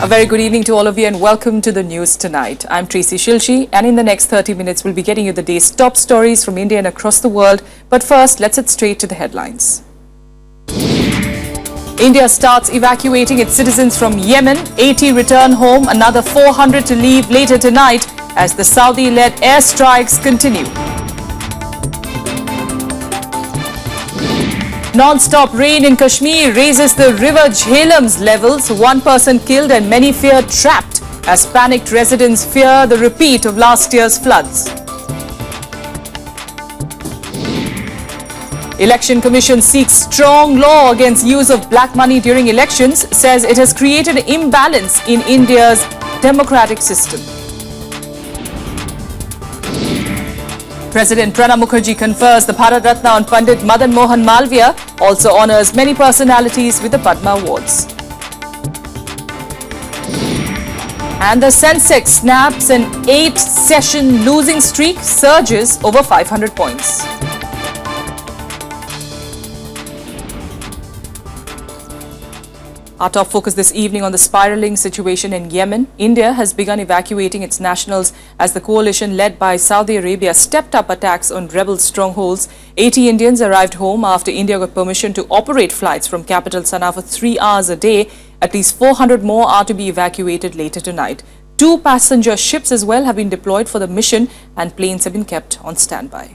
A very good evening to all of you and welcome to the news tonight. I'm Tracy Shilshi and in the next 30 minutes we'll be getting you the day's top stories from India and across the world. But first, let's head straight to the headlines. India starts evacuating its citizens from Yemen. 80 return home, another 400 to leave later tonight as the Saudi-led airstrikes continue. Non-stop rain in Kashmir raises the river Jhelam's levels. One person killed and many fear trapped as panicked residents fear the repeat of last year's floods. Election Commission seeks strong law against use of black money during elections, says it has created imbalance in India's democratic system. President Pranab Mukherjee confers the Bharat Ratna on Pandit Madan Mohan Malviya, also honours many personalities with the Padma Awards. And the Sensex snaps an 8-session losing streak, surges over 500 points. Our top focus this evening on the spiralling situation in Yemen. India has begun evacuating its nationals as the coalition led by Saudi Arabia stepped up attacks on rebel strongholds. 80 Indians arrived home after India got permission to operate flights from capital Sana'a for 3 hours a day. At least 400 more are to be evacuated later tonight. 2 passenger ships as well have been deployed for the mission and planes have been kept on standby.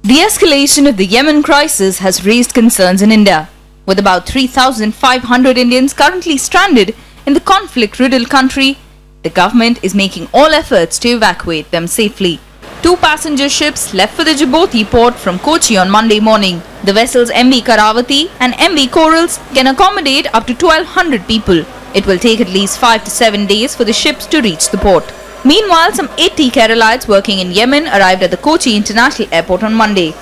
The escalation of the Yemen crisis has raised concerns in India. With about 3,500 Indians currently stranded in the conflict-riddled country, the government is making all efforts to evacuate them safely. 2 passenger ships left for the Djibouti port from Kochi on Monday morning. The vessels MV Karavati and MV Corals can accommodate up to 1,200 people. It will take at least 5 to 7 days for the ships to reach the port. Meanwhile, some 80 Keralites working in Yemen arrived at the Kochi International Airport on Monday.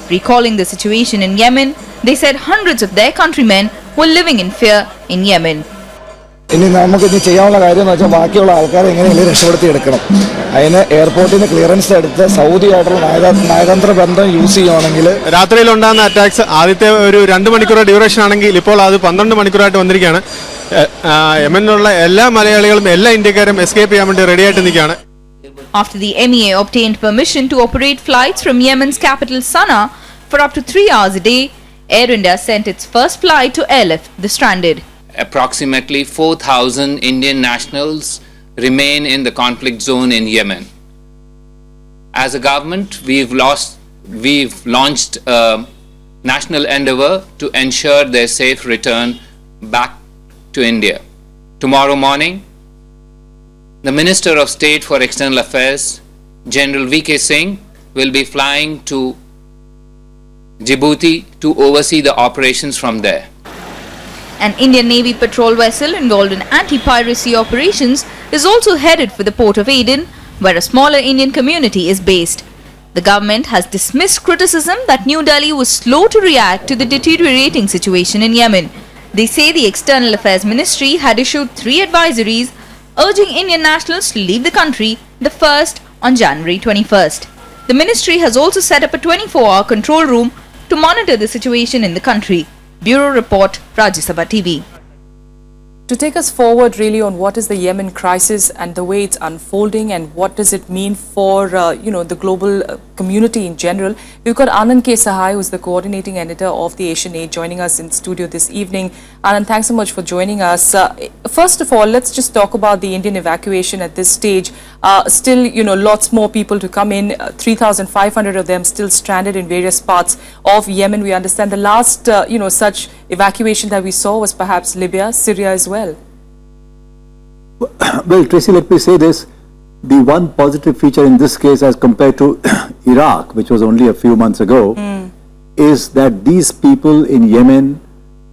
Recalling the situation in Yemen, they said hundreds of their countrymen were living in fear in Yemen. ഇനി നമുക്ക് ഇനി ചെയ്യാനുള്ള കാര്യം എന്ന് വെച്ചാൽ ബാക്കിയുള്ള ആൾക്കാരെ എങ്ങനെയെങ്കിലും രക്ഷപ്പെടുത്തിയെടുക്കണം. അതിന് എയർപോർട്ടിന് ക്ലിയറൻസ് എടുത്ത് സൗദിയായിട്ടുള്ള നയതന്ത്ര ബന്ധം യൂസ് ചെയ്യുകയാണെങ്കിൽ രാത്രിയിലുണ്ടാകുന്ന അറ്റാക്സ് ആദ്യത്തെ ഒരു 2 മണിക്കൂർ ഡ്യൂറേഷൻ ആണെങ്കിൽ ഇപ്പോൾ അത് 12 മണിക്കൂറായിട്ട് വന്നിരിക്കുകയാണ്. യമനിലുള്ള എല്ലാ മലയാളികളും എല്ലാ ഇന്ത്യക്കാരും എസ്കേപ്പ് ചെയ്യാൻ വേണ്ടി റെഡിയായിട്ട് നിൽക്കുകയാണ്. After the MEA obtained permission to operate flights from Yemen's capital Sana'a for up to 3 hours a day, Air India sent its first flight to airlift the stranded. Approximately 4,000 Indian nationals remain in the conflict zone in Yemen. As a government, we've launched a national endeavor to ensure their safe return back to India. Tomorrow morning, the Minister of State for External Affairs, General V.K. Singh, will be flying to Djibouti to oversee the operations from there. An Indian Navy patrol vessel involved in anti-piracy operations is also headed for the port of Aden, where a smaller Indian community is based. The government has dismissed criticism that New Delhi was slow to react to the deteriorating situation in Yemen. They say the External Affairs Ministry had issued 3 advisories urging Indian nationals to leave the country, the first on January 21st. The ministry has also set up a 24-hour control room to monitor the situation in the country. Bureau Report, Rajya TV. To take us forward really on what is the Yemen crisis and the way it's unfolding and what does it mean for, the global community in general, we've got Anand K. Sahai, who's the coordinating editor of the Asian Age, joining us in studio this evening. Anand, thanks so much for joining us. First of all, let's just talk about the Indian evacuation at this stage. Still, lots more people to come in, 3,500 of them still stranded in various parts of Yemen. We understand the last, such evacuation that we saw was perhaps Libya, Syria as well. Well, Tracy, let me say this. The one positive feature in this case as compared to Iraq, which was only a few months ago, is that these people in Yemen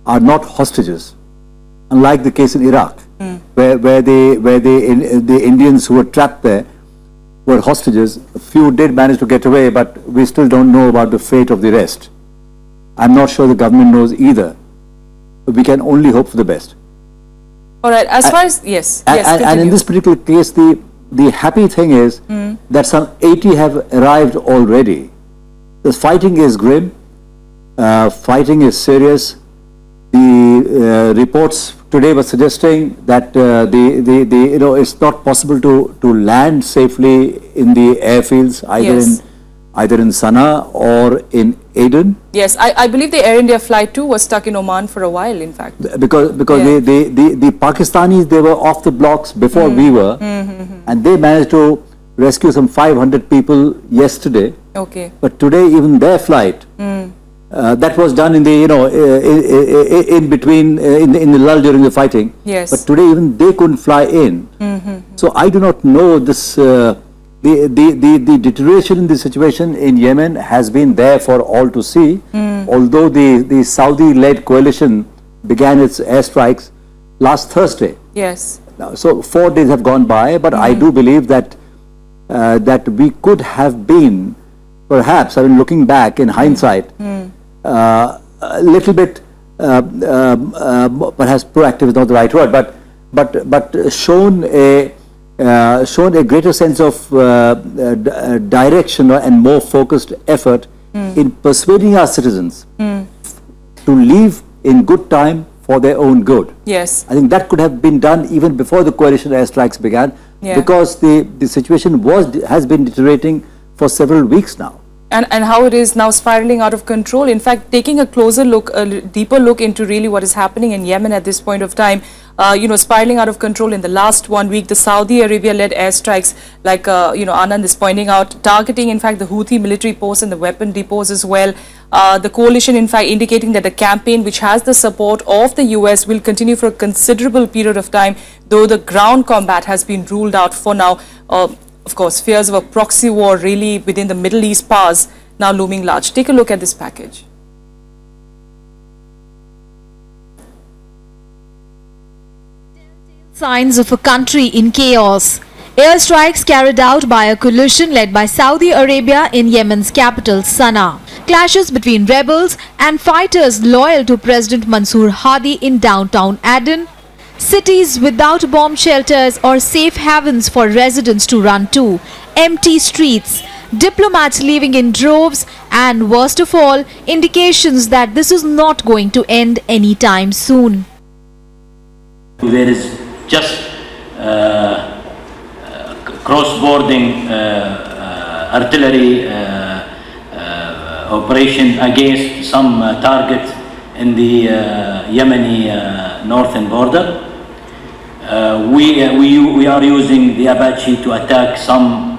are not hostages, unlike the case in Iraq, where the Indians who were trapped there were hostages. A few did manage to get away, but we still don't know about the fate of the rest. I'm not sure the government knows either. But we can only hope for the best. All right, as far as, yes. And in this particular case, the happy thing is that some 80 have arrived already. The fighting is grim, fighting is serious. The reports today was suggesting that it's not possible to land safely in the airfields either in Sana'a or in Aden. Yes, I believe the Air India flight too was stuck in Oman for a while, in fact. Because the Pakistanis, they were off the blocks before we were, and they managed to rescue some 500 people yesterday. Okay. But today, even their flight, that was done in the in between in the lull during the fighting. Yes. But today, even they couldn't fly in. So I do not know this. The deterioration in the situation in Yemen has been there for all to see. Although the Saudi-led coalition began its airstrikes last Thursday. Yes. Now, so 4 days have gone by, but I do believe that that we could have been, perhaps, I mean, looking back in hindsight, a little bit, perhaps proactive is not the right word, but shown a greater sense of direction and more focused effort in persuading our citizens to leave in good time for their own good. Yes. I think that could have been done even before the coalition airstrikes began, because the situation has been deteriorating for several weeks now. And how it is now spiraling out of control. In fact, taking a closer look, a deeper look into really what is happening in Yemen at this point of time, spiraling out of control in the last 1 week, the Saudi Arabia-led airstrikes, like, Anand is pointing out, targeting, in fact, the Houthi military posts and the weapon depots as well. The coalition, in fact, indicating that the campaign, which has the support of the US, will continue for a considerable period of time, though the ground combat has been ruled out for now. Of course, fears of a proxy war really within the Middle East powers now looming large. Take a look at this package. Signs of a country in chaos. Airstrikes carried out by a coalition led by Saudi Arabia in Yemen's capital, Sana'a. Clashes between rebels and fighters loyal to President Mansour Hadi in downtown Aden. Cities without bomb shelters or safe havens for residents to run to. Empty streets. Diplomats leaving in droves, and worst of all, indications that this is not going to end anytime soon. There is just cross-boarding artillery operation against some target in the Yemeni northern border. We are using the Apache to attack some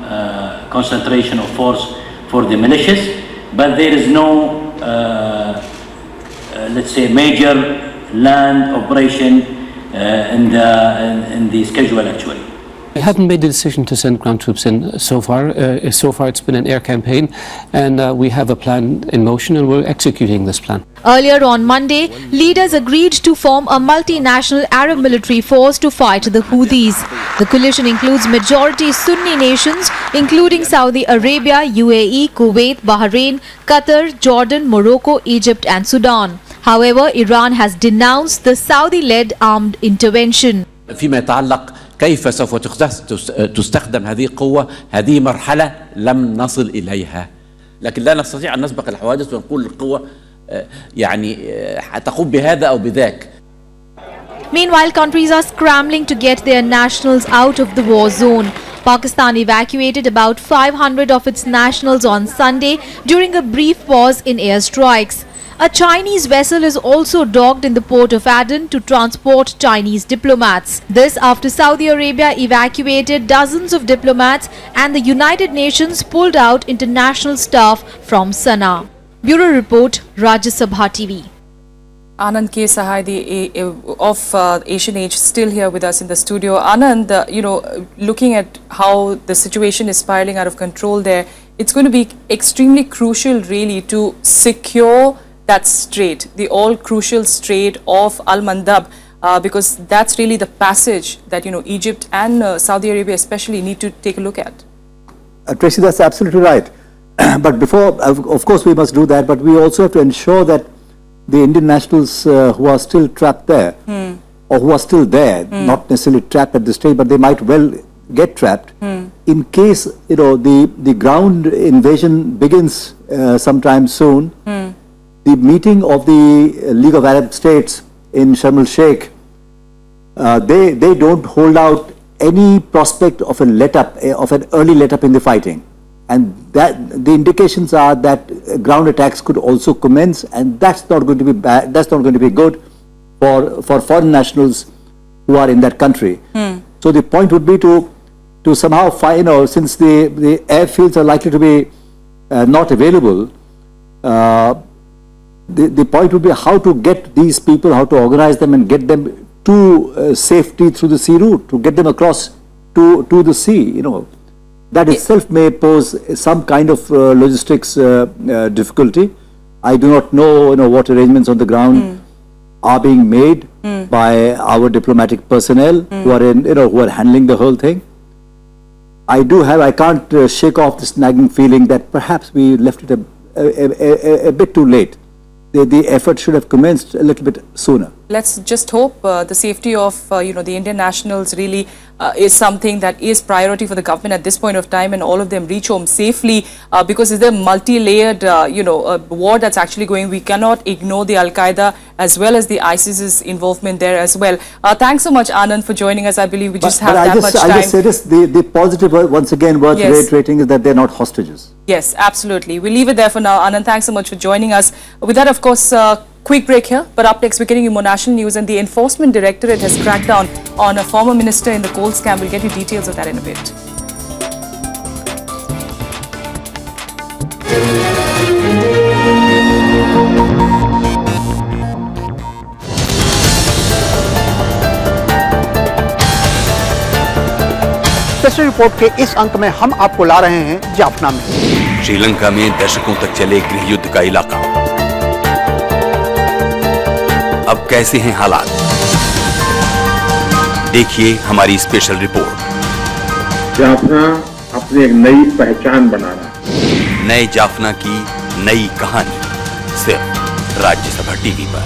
concentration of force for the militias, but there is no, let's say, major land operation in the schedule actually. We haven't made the decision to send ground troops in so far. So far it's been an air campaign, and we have a plan in motion and we're executing this plan. Earlier on Monday, leaders agreed to form a multinational Arab military force to fight the Houthis. The coalition includes majority Sunni nations including Saudi Arabia, UAE, Kuwait, Bahrain, Qatar, Jordan, Morocco, Egypt and Sudan. However, Iran has denounced the Saudi-led armed intervention. فيما يتعلق كيف سوف تستخدم هذه القوة، هذه مرحلة لم نصل إليها، لكن لا نستطيع أن نسبق الحوادث ونقول القوة يعني تقوم بهذا أو بذاك. Meanwhile, countries are scrambling to get their nationals out of the war zone. Pakistan evacuated about 500 of its nationals on Sunday during a brief pause in airstrikes. A Chinese vessel is also docked in the port of Aden to transport Chinese diplomats. This after Saudi Arabia evacuated dozens of diplomats and the United Nations pulled out international staff from Sana'a. Bureau Report, Rajya Sabha TV. Anand K. Sahai of Asian Age still here with us in the studio. Anand, looking at how the situation is spiraling out of control there, it's going to be extremely crucial really to secure that strait, the all-crucial strait of Al-Mandab, because that's really the passage that, Egypt and Saudi Arabia especially need to take a look at. Tracy, that's absolutely right. But before, of course, we must do that, but we also have to ensure that the Indian nationals who are still trapped there, or who are still there, not necessarily trapped at this stage, but they might well get trapped, in case, the ground invasion begins sometime soon. The meeting of the League of Arab States in Sharm el-Sheikh they don't hold out any prospect of an early let-up in the fighting. And that the indications are that ground attacks could also commence, and that's not going to be bad. That's not going to be good for foreign nationals who are in that country. So the point would be to somehow find, since the airfields are likely to be not available, the point would be how to get these people, how to organize them and get them to safety through the sea route, to get them across to the sea. That itself may pose some kind of logistics difficulty. I do not know, what arrangements on the ground are being made by our diplomatic personnel who are handling the whole thing. I can't shake off this nagging feeling that perhaps we left it a bit too late. The effort should have commenced a little bit sooner. Let's just hope the safety of the Indian nationals really is something that is priority for the government at this point of time, and all of them reach home safely, because it's a multi-layered war that's actually going. We cannot ignore the Al-Qaeda as well as the ISIS's involvement there as well. Thanks so much, Anand, for joining us. I believe we just have that much time. I just say this, the positive, once again, worth reiterating is that they're not hostages. Yes, absolutely. We'll leave it there for now. Anand, thanks so much for joining us. With that, of course, quick break here, but up next we're getting you more national news, and the Enforcement Directorate has cracked down on a former minister in the coal scam. We'll get you details of that in a bit. Special report के इस अंक में हम आपको ला रहे हैं जाफना में। श्रीलंका में दशकों तक चले गृह युद्ध का इलाका, अब कैसे हैं हालात, देखिए हमारी स्पेशल रिपोर्ट। जाफना अपनी एक नई पहचान बना रहा है। नए जाफना की नई कहानी सिर्फ राज्यसभा टीवी पर।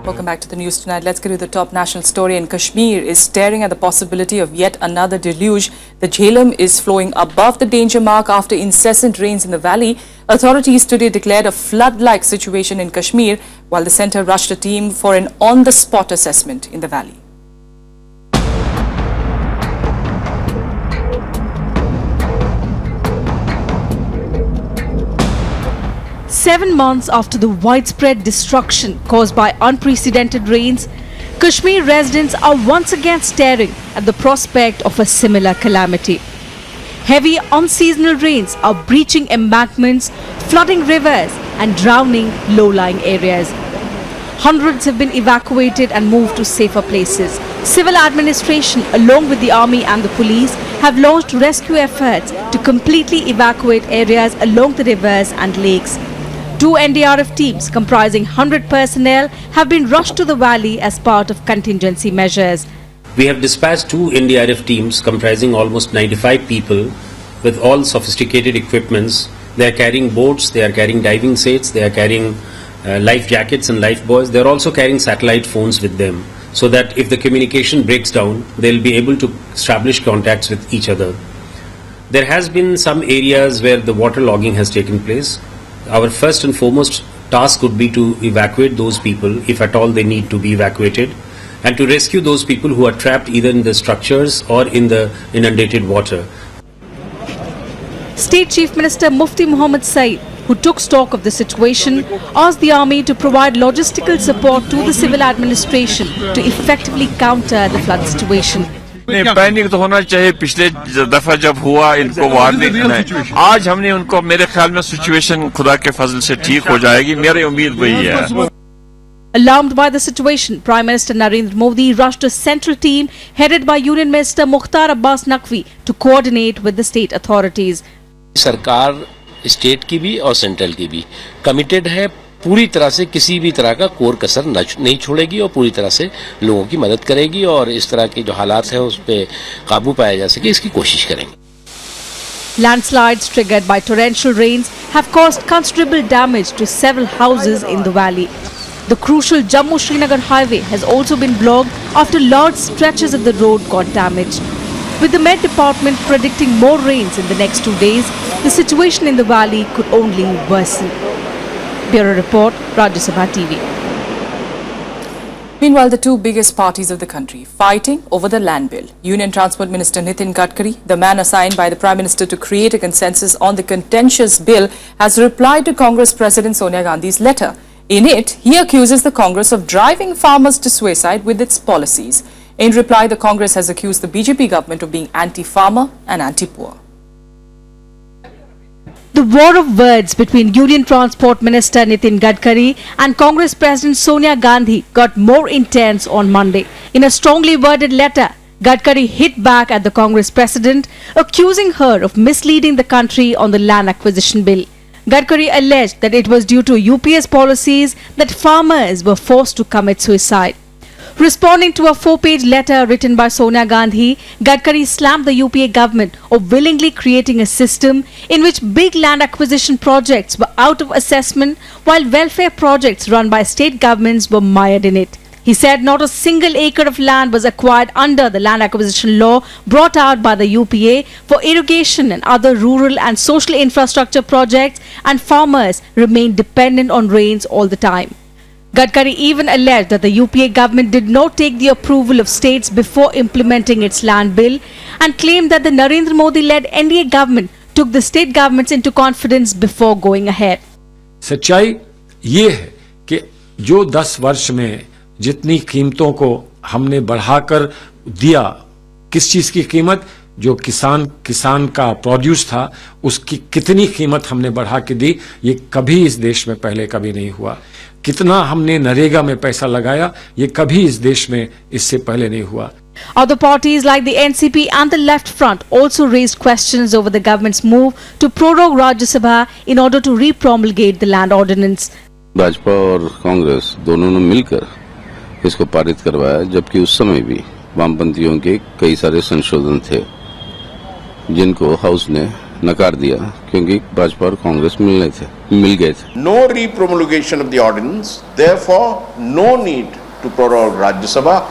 Welcome back to the news tonight. Let's get to the top national story. In Kashmir is staring at the possibility of yet another deluge. The Jhelum is flowing above the danger mark after incessant rains in the valley. Authorities today declared a flood-like situation in Kashmir, while the centre rushed a team for an on-the-spot assessment in the valley. Seven months after the widespread destruction caused by unprecedented rains, Kashmir residents are once again staring at the prospect of a similar calamity. Heavy unseasonal rains are breaching embankments, flooding rivers and drowning low-lying areas. Hundreds have been evacuated and moved to safer places. Civil administration, along with the army and the police, have launched rescue efforts to completely evacuate areas along the rivers and lakes. 2 NDRF teams comprising 100 personnel have been rushed to the valley as part of contingency measures. We have dispatched 2 NDRF teams comprising almost 95 people with all sophisticated equipments. They are carrying boats, they are carrying diving sets, they are carrying life jackets and life buoys. They are also carrying satellite phones with them, so that if the communication breaks down, they will be able to establish contacts with each other. There has been some areas where the water logging has taken place. Our first and foremost task would be to evacuate those people, if at all they need to be evacuated, and to rescue those people who are trapped either in the structures or in the inundated water. State Chief Minister Mufti Muhammad Saeed, who took stock of the situation, asked the army to provide logistical support to the civil administration to effectively counter the flood situation. Panic तो होना चाहिए, पिछले दफा जब हुआ इनको warning नहीं, आज हमने उनको, मेरे ख्याल में सिचुएशन खुदा के फजल से ठीक हो जाएगी, मेरी उम्मीद वही है। Alarmed by the situation, Prime Minister Narendra Modi rushed a central team headed by Union Minister Mukhtar Abbas Naqvi to coordinate with the state authorities. सरकार स्टेट की भी और सेंट्रल की भी कमिटेड है, पूरी तरह से किसी भी तरह का कोर कसर नहीं छोड़ेगी और पूरी तरह से लोगों की मदद करेगी और इस तरह के जो हालात हैं उस पे काबू पाया जा सके इसकी कोशिश करेंगे. Landslides triggered by torrential rains have caused considerable damage to several houses in the valley. The crucial Jammu-Srinagar highway has also been blocked after large stretches of the road got damaged. With the Met Department predicting more rains in the next 2 days, the situation in the valley could only worsen. Bureau Report, Rajya Sabha TV. Meanwhile, the two biggest parties of the country fighting over the land bill. Union Transport Minister Nitin Gadkari, the man assigned by the Prime Minister to create a consensus on the contentious bill, has replied to Congress President Sonia Gandhi's letter. In it, he accuses the Congress of driving farmers to suicide with its policies. In reply, the Congress has accused the BJP government of being anti-farmer and anti-poor. The war of words between Union Transport Minister Nitin Gadkari and Congress President Sonia Gandhi got more intense on Monday. In a strongly worded letter, Gadkari hit back at the Congress President, accusing her of misleading the country on the land acquisition bill. Gadkari alleged that it was due to UPA's policies that farmers were forced to commit suicide. Responding to a 4-page letter written by Sonia Gandhi, Gadkari slammed the UPA government of willingly creating a system in which big land acquisition projects were out of assessment while welfare projects run by state governments were mired in it. He said not a single acre of land was acquired under the land acquisition law brought out by the UPA for irrigation and other rural and social infrastructure projects, and farmers remained dependent on rains all the time. Gadkari even alleged that the UPA government did not take the approval of states before implementing its land bill, and claimed that the Narendra Modi-led NDA government took the state governments into confidence before going ahead. सच्चाई ये है कि जो 10 वर्ष में जितनी कीमतों को हमने बढ़ाकर दिया, किस चीज की कीमत, जो किसान का प्रोड्यूस था उसकी कितनी कीमत हमने बढ़ा के दी, ये कभी इस देश में पहले कभी नहीं हुआ. कितना हमने नरेगा में पैसा लगाया, ये कभी इस देश में इससे पहले नहीं हुआ. Other parties like the NCP and the Left Front also raised questions over the government's move to prorogue Rajya Sabha in order to re-promulgate the land ordinance. Bhajpa और कांग्रेस दोनों ने मिलकर इसको पारित करवाया, जबकि उस समय भी वामपंथियों के कई सारे संशोधन थे जिनको हाउस ने नकार दिया क्योंकि भाजपा और कांग्रेस मिल गए थे. No re-promulgation of the ordinance, therefore no need to prorogue Rajya Sabha,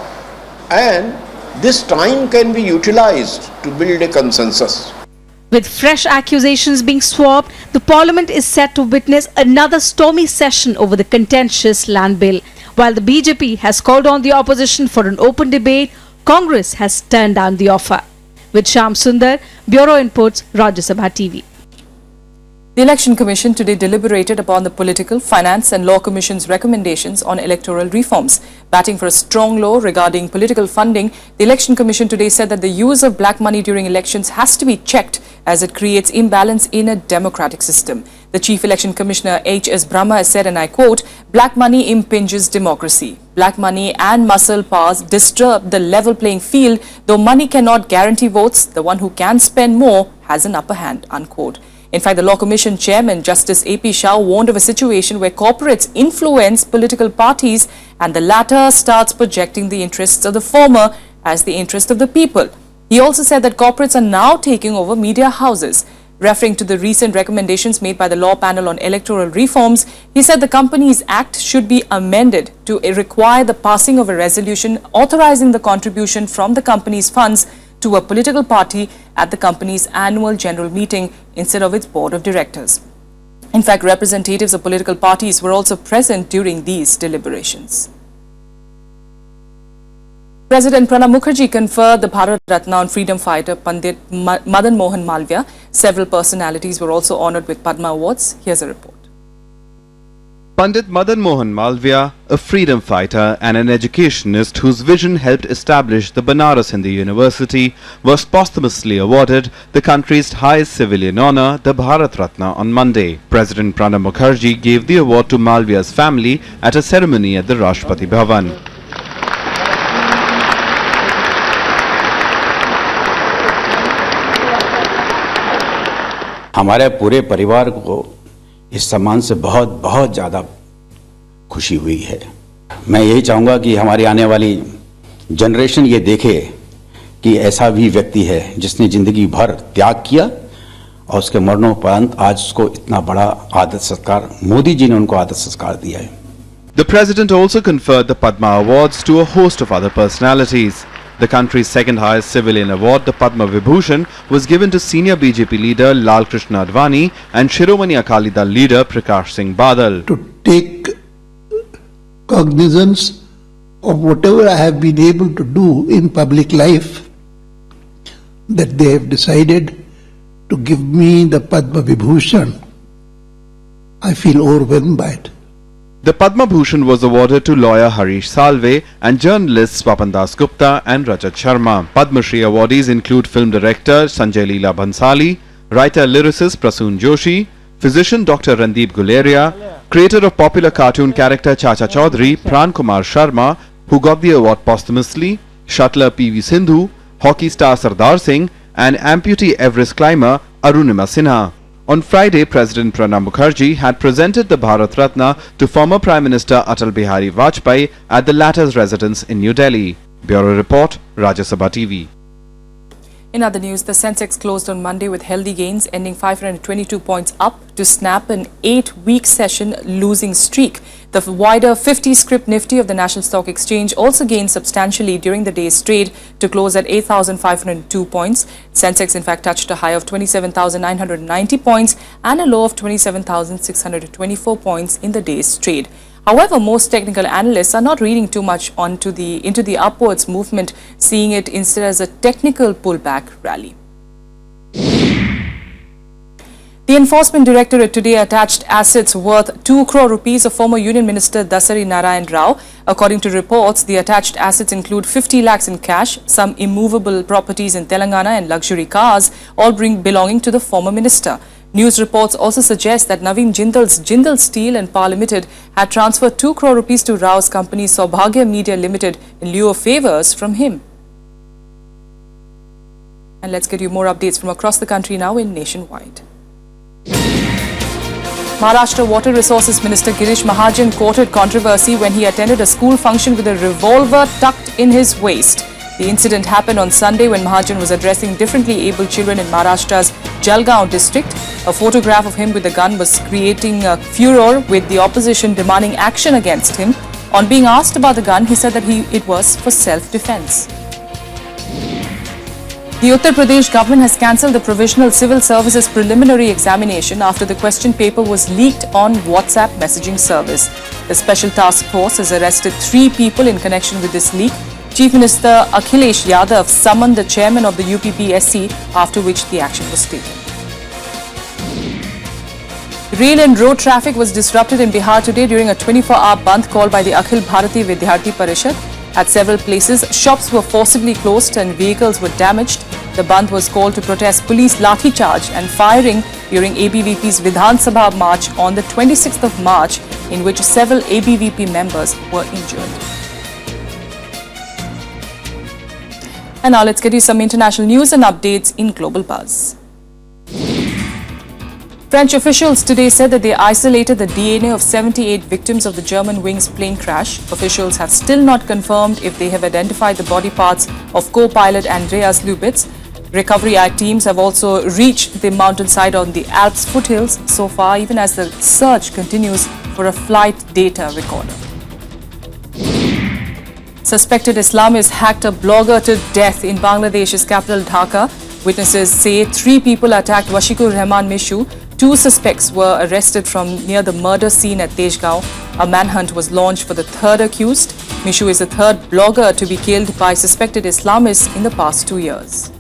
and this time can be utilized to build a consensus. With fresh accusations being swapped, the parliament is set to witness another stormy session over the contentious land bill. While the BJP has called on the opposition for an open debate, Congress has turned down the offer. With Shyam Sundar, Bureau Inputs, Rajya Sabha TV. The Election Commission today deliberated upon the Political, Finance and Law Commission's recommendations on electoral reforms. Batting for a strong law regarding political funding, the Election Commission today said that the use of black money during elections has to be checked as it creates imbalance in a democratic system. The Chief Election Commissioner H.S. Brahma has said, and I quote, "Black money impinges democracy. Black money and muscle powers disturb the level playing field. Though money cannot guarantee votes, the one who can spend more has an upper hand," unquote. In fact, the Law Commission Chairman Justice A.P. Shah warned of a situation where corporates influence political parties and the latter starts projecting the interests of the former as the interest of the people. He also said that corporates are now taking over media houses. Referring to the recent recommendations made by the Law Panel on Electoral Reforms, he said the Companies Act should be amended to require the passing of a resolution authorizing the contribution from the company's funds to a political party at the company's annual general meeting instead of its board of directors. In fact, representatives of political parties were also present during these deliberations. President Pranab Mukherjee conferred the Bharat Ratna on freedom fighter Pandit Madan Mohan Malviya. Several personalities were also honoured with Padma Awards. Here's a report. Pandit Madan Mohan Malviya, a freedom fighter and an educationist whose vision helped establish the Banaras Hindu University, was posthumously awarded the country's highest civilian honour, the Bharat Ratna, on Monday. President Pranab Mukherjee gave the award to Malviya's family at a ceremony at the Rashtrapati Bhavan. हमारे पूरे परिवार को इस सम्मान से बहुत बहुत ज़्यादा खुशी हुई है. मैं यही चाहूँगा कि हमारी आने वाली जनरेशन ये देखे कि ऐसा भी व्यक्ति है जिसने जिंदगी भर त्याग किया और उसके मरणोपरांत आज उसको इतना बड़ा आदर सत्कार, मोदी जी ने उनको आदर सत्कार दिया है. The President also conferred the Padma Awards to a host of other personalities. The country's second highest civilian award, the Padma Vibhushan, was given to senior BJP leader Lal Krishna Advani and Shiromani Akali Dal leader Prakash Singh Badal. To take cognizance of whatever I have been able to do in public life, that they have decided to give me the Padma Vibhushan. I feel overwhelmed by it. The Padma Bhushan was awarded to lawyer Harish Salve and journalists Swapan Das Gupta and Rajat Sharma. Padma Shri awardees include film director Sanjay Leela Bhansali, writer-lyricist Prasoon Joshi, physician Dr. Randeep Guleria, creator of popular cartoon character Chacha Chaudhary, Pran Kumar Sharma, who got the award posthumously, shuttler P.V. Sindhu, hockey star Sardar Singh, and amputee Everest climber Arunima Sinha. On Friday, President Pranab Mukherjee had presented the Bharat Ratna to former Prime Minister Atal Bihari Vajpayee at the latter's residence in New Delhi. Bureau Report, Rajya Sabha TV. In other news, the Sensex closed on Monday with healthy gains, ending 522 points up to snap an 8-week session losing streak. The wider 50-script Nifty of the National Stock Exchange also gained substantially during the day's trade to close at 8,502 points. Sensex in fact touched a high of 27,990 points and a low of 27,624 points in the day's trade. However, most technical analysts are not reading too much into the upwards movement, seeing it instead as a technical pullback rally. The Enforcement Directorate today attached assets worth 2 crore rupees of former Union Minister Dasari Narayan Rao. According to reports, the attached assets include 50 lakhs in cash, some immovable properties in Telangana and luxury cars, all belonging to the former minister. News reports also suggest that Naveen Jindal's Jindal Steel and Power Limited had transferred 2 crore rupees to Rao's company Saubhagya Media Limited in lieu of favours from him. And let's get you more updates from across the country now in Nationwide. Maharashtra Water Resources Minister Girish Mahajan courted controversy when he attended a school function with a revolver tucked in his waist. The incident happened on Sunday when Mahajan was addressing differently abled children in Maharashtra's Jalgaon district. A photograph of him with a gun was creating a furor, with the opposition demanding action against him. On being asked about the gun, he said that it was for self-defense. The Uttar Pradesh government has cancelled the Provisional Civil Services Preliminary Examination after the question paper was leaked on WhatsApp messaging service. The Special Task Force has arrested 3 people in connection with this leak. Chief Minister Akhilesh Yadav summoned the chairman of the UPPSC, after which the action was taken. Rail and road traffic was disrupted in Bihar today during a 24-hour bandh called by the Akhil Bharati Vidyarthi Parishad. At several places, shops were forcibly closed and vehicles were damaged. The bandh was called to protest police lathi charge and firing during ABVP's Vidhan Sabha march on the 26th of March, in which several ABVP members were injured. And now let's get you some international news and updates in Global Buzz. French officials today said that they isolated the DNA of 78 victims of the Germanwings plane crash. Officials have still not confirmed if they have identified the body parts of co-pilot Andreas Lubitz. Recovery teams have also reached the mountainside on the Alps foothills so far, even as the search continues for a flight data recorder. Suspected Islamist hacked a blogger to death in Bangladesh's capital Dhaka. Witnesses say 3 people attacked Washikur Rahman Mishu. 2 suspects were arrested from near the murder scene at Tejgaon. A manhunt was launched for the 3rd accused. Mishu is the 3rd blogger to be killed by suspected Islamists in the past 2 years.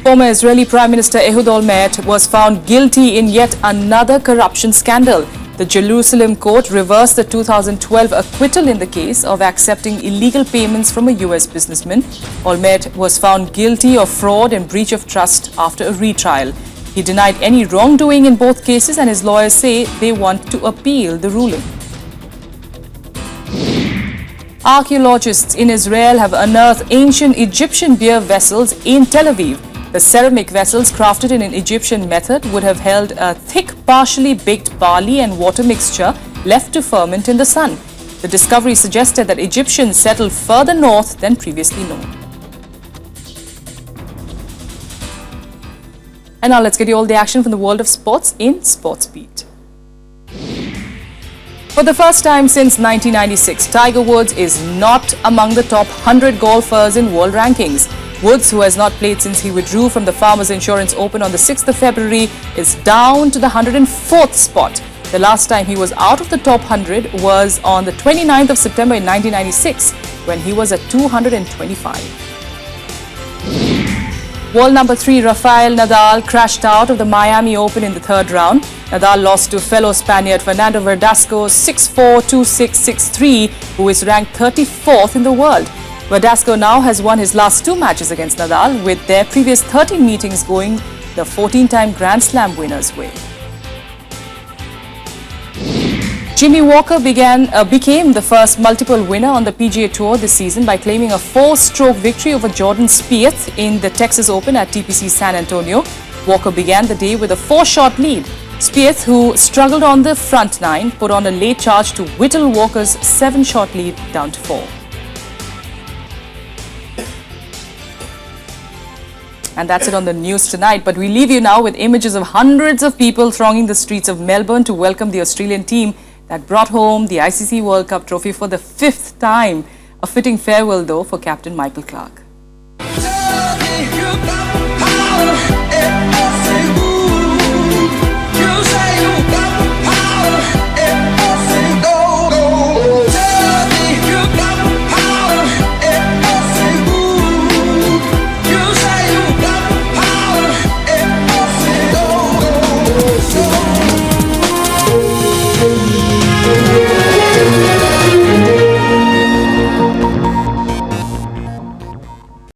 Former Israeli Prime Minister Ehud Olmert was found guilty in yet another corruption scandal. The Jerusalem court reversed the 2012 acquittal in the case of accepting illegal payments from a US businessman. Olmert was found guilty of fraud and breach of trust after a retrial. He denied any wrongdoing in both cases, and his lawyers say they want to appeal the ruling. Archaeologists in Israel have unearthed ancient Egyptian beer vessels in Tel Aviv. The ceramic vessels, crafted in an Egyptian method, would have held a thick, partially baked barley and water mixture left to ferment in the sun. The discovery suggested that Egyptians settled further north than previously known. And now let's get you all the action from the world of sports in Sports Beat. For the first time since 1996, Tiger Woods is not among the top 100 golfers in world rankings. Woods, who has not played since he withdrew from the Farmers Insurance Open on the 6th of February, is down to the 104th spot. The last time he was out of the top 100 was on the 29th of September in 1996, when he was at 225. World number 3 Rafael Nadal crashed out of the Miami Open in the third round. Nadal lost to fellow Spaniard Fernando Verdasco 6-4, 2-6, 6-3, who is ranked 34th in the world. Verdasco now has won his last 2 matches against Nadal, with their previous 13 meetings going the 14-time Grand Slam winner's way. Jimmy Walker became the first multiple winner on the PGA Tour this season by claiming a 4-stroke victory over Jordan Spieth in the Texas Open at TPC San Antonio. Walker began the day with a 4-shot lead. Spieth, who struggled on the front 9, put on a late charge to whittle Walker's 7-shot lead down to 4. And that's it on the news tonight. But we leave you now with images of hundreds of people thronging the streets of Melbourne to welcome the Australian team that brought home the ICC World Cup trophy for the 5th time. A fitting farewell, though, for Captain Michael Clarke.